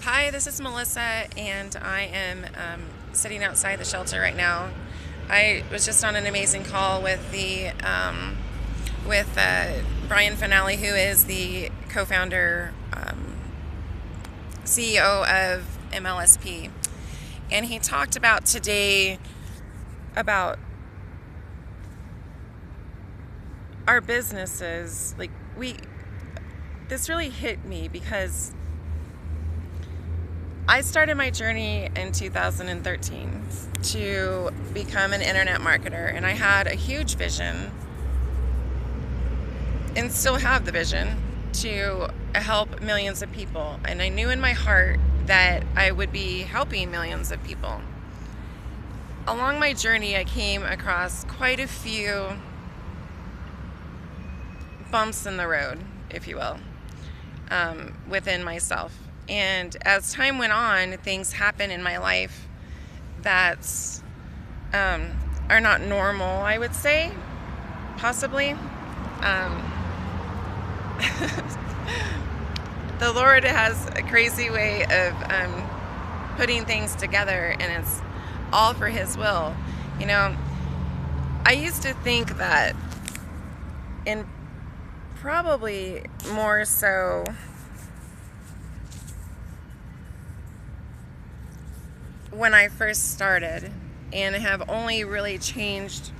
Hi, this is Melissa, and I am sitting outside the shelter right now. I was just on an amazing call with Brian Finale, who is the co-founder, CEO of MLSP, and he talked about today about our businesses. This really hit me because I started my journey in 2013 to become an internet marketer, and I had a huge vision and still have the vision to help millions of people. And I knew in my heart that I would be helping millions of people. Along my journey, I came across quite a few bumps in the road, if you will, within myself. And as time went on, things happened in my life that are not normal, I would say, possibly. The Lord has a crazy way of putting things together, and it's all for His will. You know, I used to think that, and probably more so when I first started, and have only really changed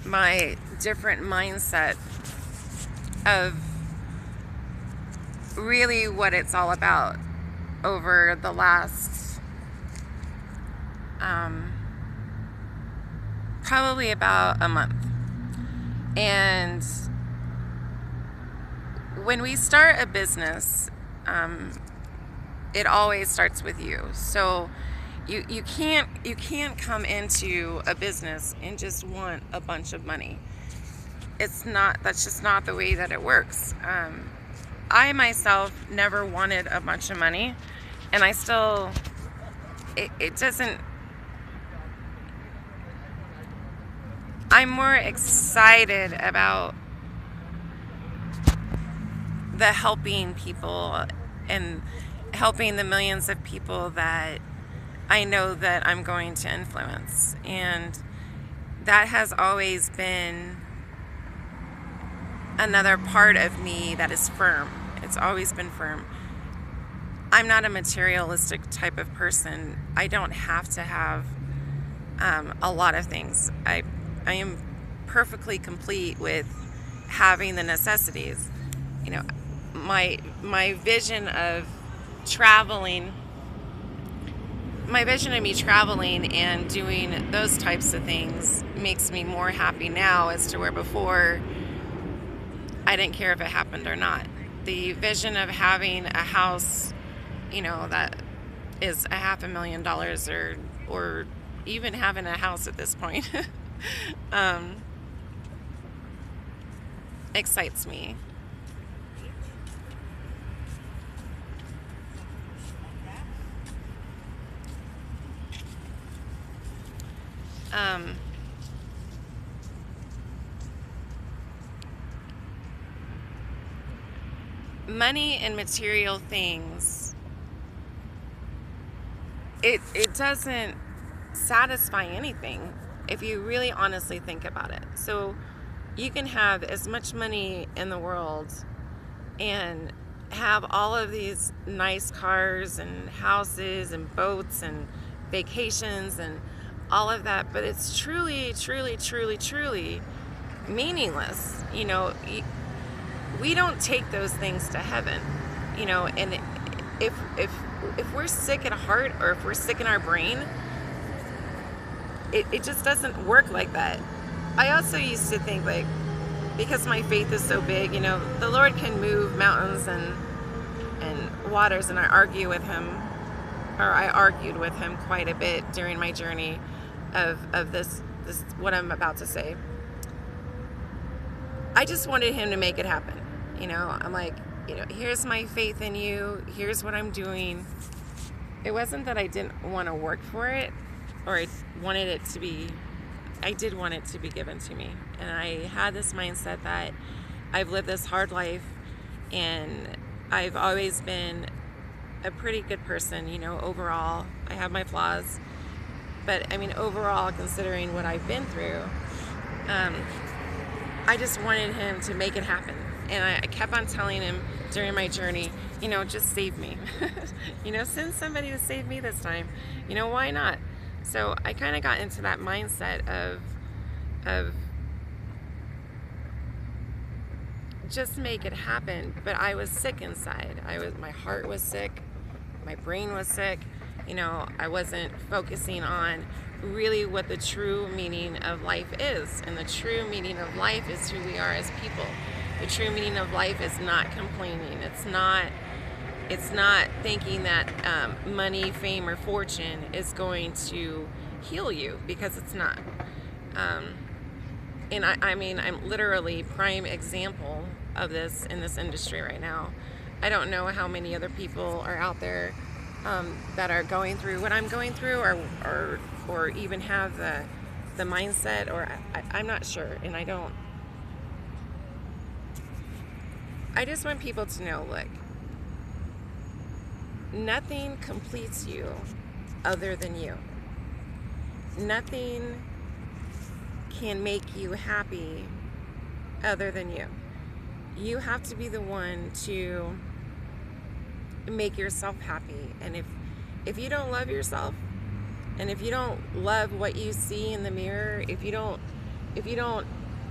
my different mindset of really what it's all about over the last probably about a month. And when we start a business, it always starts with you. So you can't come into a business and just want a bunch of money. That's just not the way that it works. I myself never wanted a bunch of money, and I still, it doesn't, I'm more excited about the helping people and helping the millions of people that I know that I'm going to influence. And that has always been another part of me that is firm. It's always been firm. I'm not a materialistic type of person. I don't have to have a lot of things. I am perfectly complete with having the necessities. You know, my vision of traveling, my vision of me traveling and doing those types of things makes me more happy now, as to where before I didn't care if it happened or not. The vision of having a house, that is $500,000, or even having a house at this point, excites me. Money and material things, it doesn't satisfy anything if you really honestly think about it. So you can have as much money in the world and have all of these nice cars and houses and boats and vacations and all of that, but it's truly, truly, truly, truly meaningless. We don't take those things to heaven, and if we're sick at heart, or if we're sick in our brain, it just doesn't work like that. I also used to think, like, because my faith is so big, the Lord can move mountains and waters, and I argued with him quite a bit during my journey of this what I'm about to say. I just wanted him to make it happen. I'm like, here's my faith in you. Here's what I'm doing. It wasn't that I didn't want to work for it, or I did want it to be given to me. And I had this mindset that I've lived this hard life, and I've always been a pretty good person, you know, overall. I have my flaws, but I mean, overall, considering what I've been through, um, I just wanted him to make it happen. And I kept on telling him during my journey, you know, just save me. You know, send somebody to save me this time. You know, why not? So I kind of got into that mindset of just make it happen. But I was sick inside. My heart was sick, my brain was sick. You know, I wasn't focusing on really what the true meaning of life is. And the true meaning of life is who we are as people. The true meaning of life is not complaining. It's not thinking that money, fame, or fortune is going to heal you, because it's not. And I mean, I'm literally prime example of this in this industry right now. I don't know how many other people are out there that are going through what I'm going through, or even have the mindset, or I'm not sure. And I just want people to know, look, nothing completes you other than you. Nothing can make you happy other than you. You have to be the one to make yourself happy. And if you don't love yourself, and if you don't love what you see in the mirror, if you don't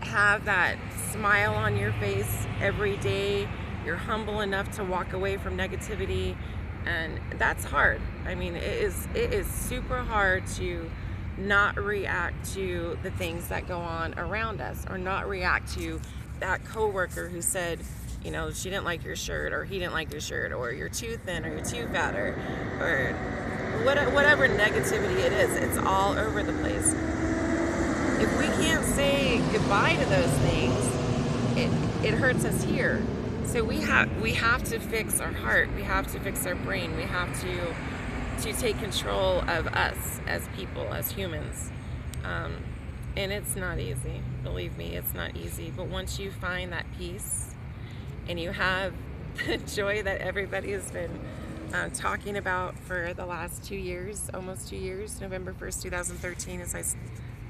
have that smile on your face every day, you're humble enough to walk away from negativity, and that's hard. I mean, it is super hard to not react to the things that go on around us, or not react to that coworker who said, you know, she didn't like your shirt, or he didn't like your shirt, or you're too thin, or you're too fat, or whatever negativity it is. It's all over the place. If we can't say goodbye to those things, it hurts us here. So we have to fix our heart. We have to fix our brain. We have to take control of us as people, as humans. And it's not easy. Believe me, it's not easy. But once you find that peace, and you have the joy that everybody has been talking about for the last 2 years, almost 2 years, November 1st, 2013, as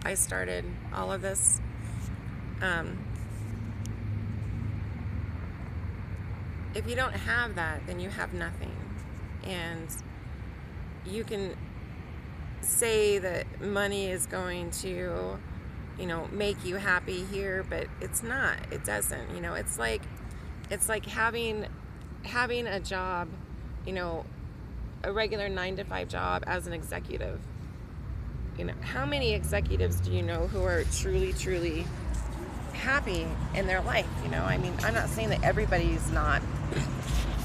I started all of this. If you don't have that, then you have nothing. And you can say that money is going to, you know, make you happy here, but it's not. It doesn't. You know, it's like having a job, you know, a regular 9-to-5 job as an executive. You know, how many executives do you know who are truly happy in their life? You know, I mean, I'm not saying that everybody's not,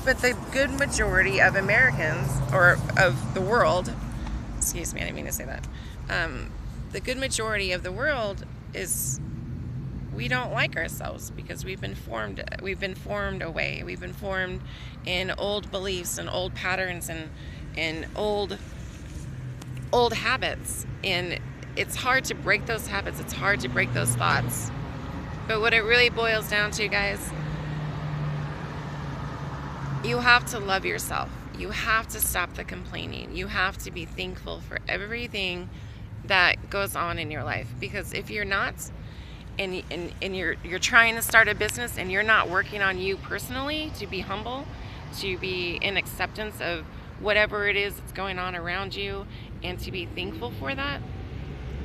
but the good majority of Americans, or of the world, excuse me, I didn't mean to say that. The good majority of the world is, we don't like ourselves because we've been formed away. We've been formed in old beliefs and old patterns and old habits. And it's hard to break those habits. It's hard to break those thoughts. But what it really boils down to, guys, you have to love yourself. You have to stop the complaining. You have to be thankful for everything that goes on in your life. Because if you're not, and you're trying to start a business, and you're not working on you personally to be humble, to be in acceptance of whatever it is that's going on around you, and to be thankful for that,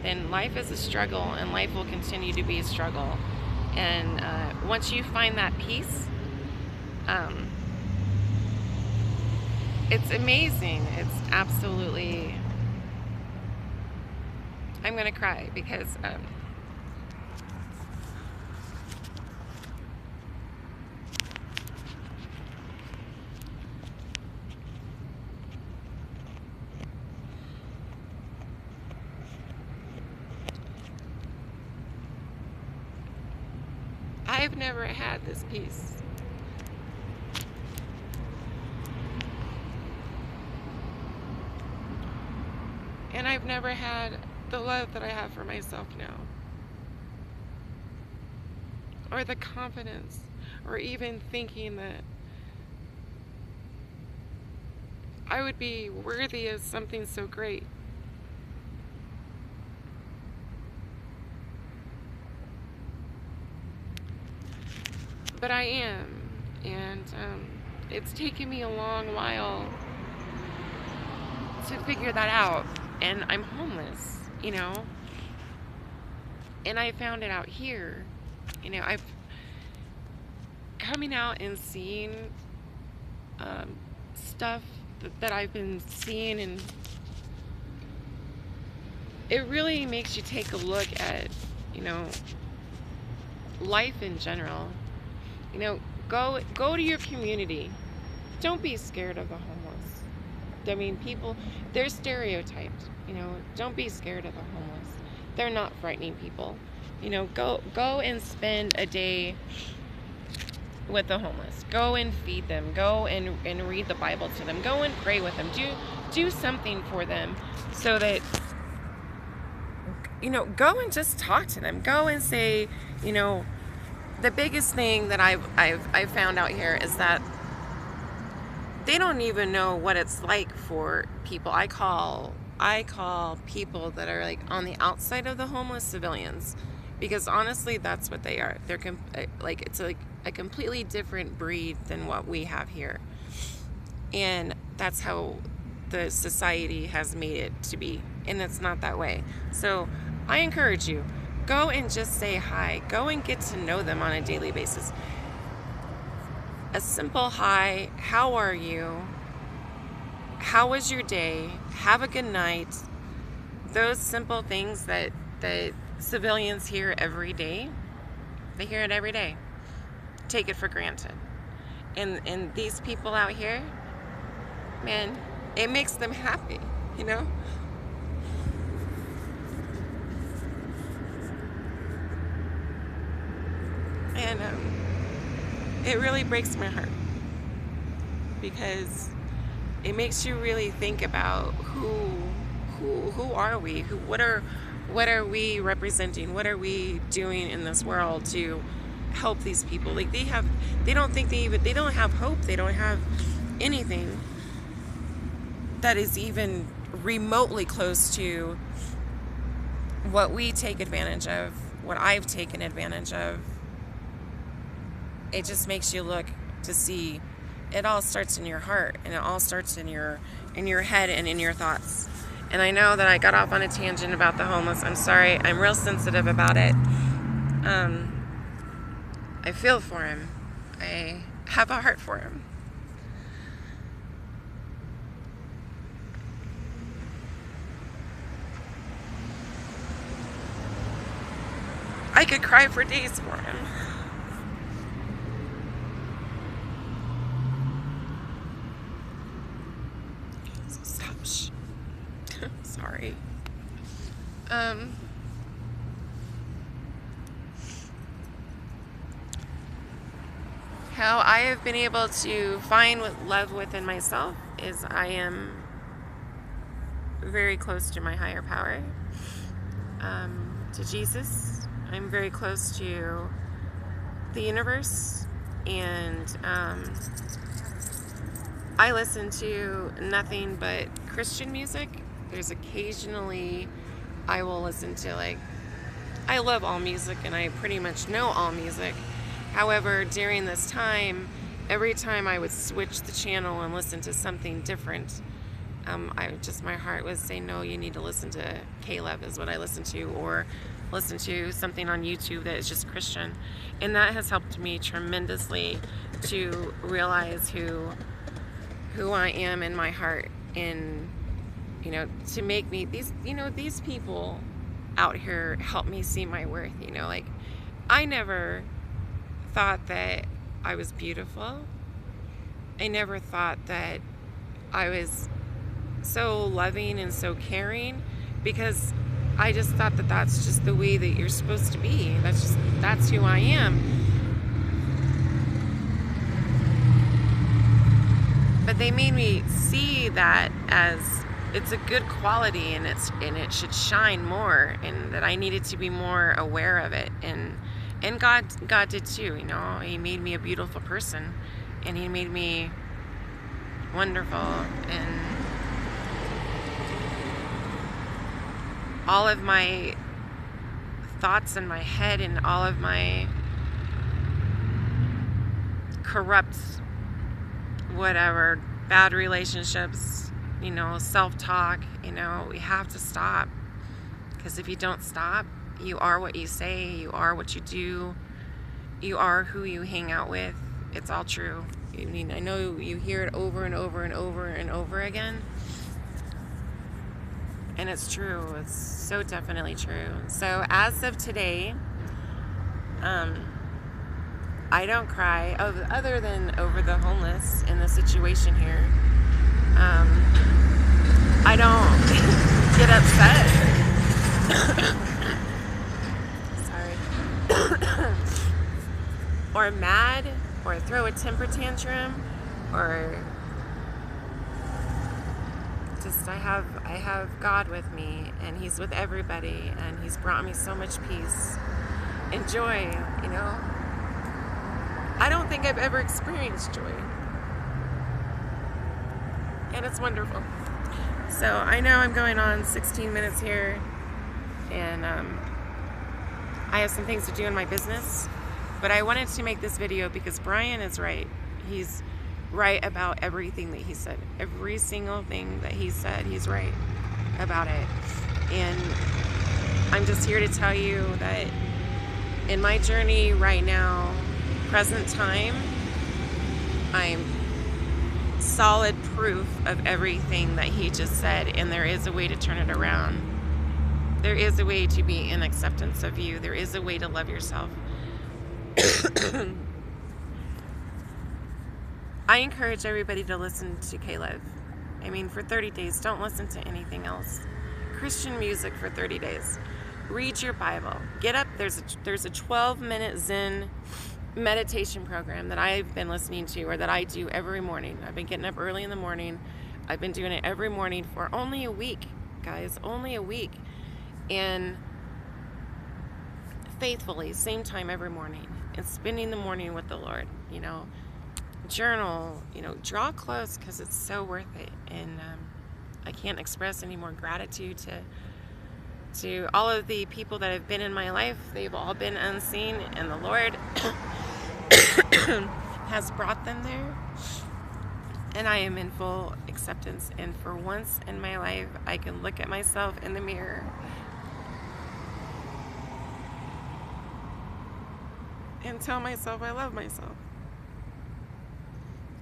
then life is a struggle, and life will continue to be a struggle. And once you find that peace, it's amazing. It's absolutely, I'm gonna cry because I've never had this peace. And I've never had the love that I have for myself now. Or the confidence, or even thinking that I would be worthy of something so great. But I am, and it's taken me a long while to figure that out, and I'm homeless, you know, and I found it out here, you know. I've coming out and seeing stuff that I've been seeing, and it really makes you take a look at, you know, life in general. You know, go to your community. Don't be scared of the homeless. I mean, people, they're stereotyped. You know, don't be scared of the homeless. They're not frightening people. You know, go and spend a day with the homeless. Go and feed them. Go and read the Bible to them. Go and pray with them. Do something for them, so that, you know, go and just talk to them. Go and say, you know, the biggest thing that I've found out here is that they don't even know what it's like for people. I call people that are like on the outside of the homeless civilians, because honestly, that's what they are. They're like, it's like a completely different breed than what we have here, and that's how the society has made it to be, and it's not that way. So I encourage you, go and just say hi. Go and get to know them on a daily basis. A simple hi, how are you? How was your day? Have a good night. Those simple things that civilians hear every day. They hear it every day. Take it for granted. And these people out here, man, it makes them happy, you know? And it really breaks my heart, because it makes you really think about who are we? What are we representing? What are we doing in this world to help these people? Like, they don't have hope. They don't have anything that is even remotely close to what we take advantage of, what I've taken advantage of. It just makes you look to see it all starts in your heart, and it all starts in your head and in your thoughts. And I know that I got off on a tangent about the homeless. I'm sorry. I'm real sensitive about it. I feel for him. I have a heart for him. I could cry for days for him. Sorry. How I have been able to find love within myself is I am very close to my higher power, to Jesus. I'm very close to the universe, and I listen to nothing but Christian music. There's occasionally I will listen to, like, I love all music and I pretty much know all music. However, during this time, every time I would switch the channel and listen to something different, my heart would say, no, you need to listen to Caleb, is what I listen to, or listen to something on YouTube that is just Christian. And that has helped me tremendously to realize who I am in my heart, and, you know, to make me, these people out here help me see my worth. You know, like, I never thought that I was beautiful. I never thought that I was so loving and so caring, because I just thought that that's just the way that you're supposed to be. That's who I am. But they made me see that as it's a good quality, and it should shine more, and that I needed to be more aware of it. And God did too. You know, He made me a beautiful person, and He made me wonderful, and all of my thoughts in my head and all of my corrupt whatever, bad relationships, self-talk, we have to stop, because if you don't stop, you are what you say, you are what you do, you are who you hang out with. It's all true. I mean, I know you hear it over and over and over and over again, and it's true. It's so definitely true. So as of today, I don't cry, other than over the homeless in the situation here. I don't get upset. Sorry. Or mad, or throw a temper tantrum, or just I have God with me, and He's with everybody, and He's brought me so much peace and joy, I don't think I've ever experienced joy, and it's wonderful. So I know I'm going on 16 minutes here, and I have some things to do in my business, but I wanted to make this video because Brian is right. He's right about everything that he said. Every single thing that he said, he's right about it. And I'm just here to tell you that in my journey right now, present time, I'm solid proof of everything that he just said, and there is a way to turn it around. There is a way to be in acceptance of you. There is a way to love yourself. I encourage everybody to listen to K-Love. I mean, for 30 days, don't listen to anything else. Christian music for 30 days. Read your Bible. Get up. There's a 12-minute Zen meditation program that I've been listening to, or that I do every morning. I've been getting up early in the morning. I've been doing it every morning for only a week, guys. Only a week. And faithfully, same time every morning. And spending the morning with the Lord, journal, draw close, because it's so worth it. And I can't express any more gratitude to all of the people that have been in my life. They've all been unseen, and the Lord has brought them there. And I am in full acceptance. And for once in my life, I can look at myself in the mirror and tell myself I love myself.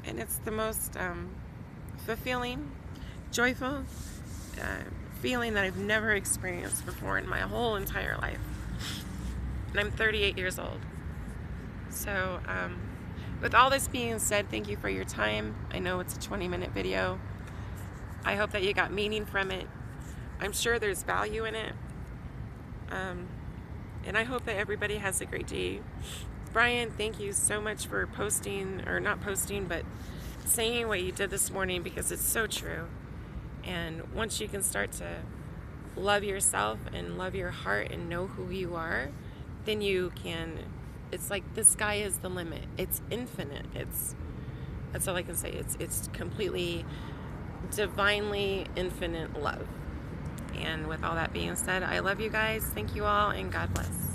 And it's the most fulfilling, joyful feeling that I've never experienced before in my whole entire life. And I'm 38 years old. So with all this being said, thank you for your time. I know it's a 20-minute video. I hope that you got meaning from it. I'm sure there's value in it. And I hope that everybody has a great day. Brian, thank you so much for posting, or not posting, but saying what you did this morning, because it's so true. And once you can start to love yourself and love your heart and know who you are, then you can, it's like the sky is the limit. It's infinite. That's all I can say. It's completely divinely infinite love. And with all that being said, I love you guys. Thank you all, and God bless.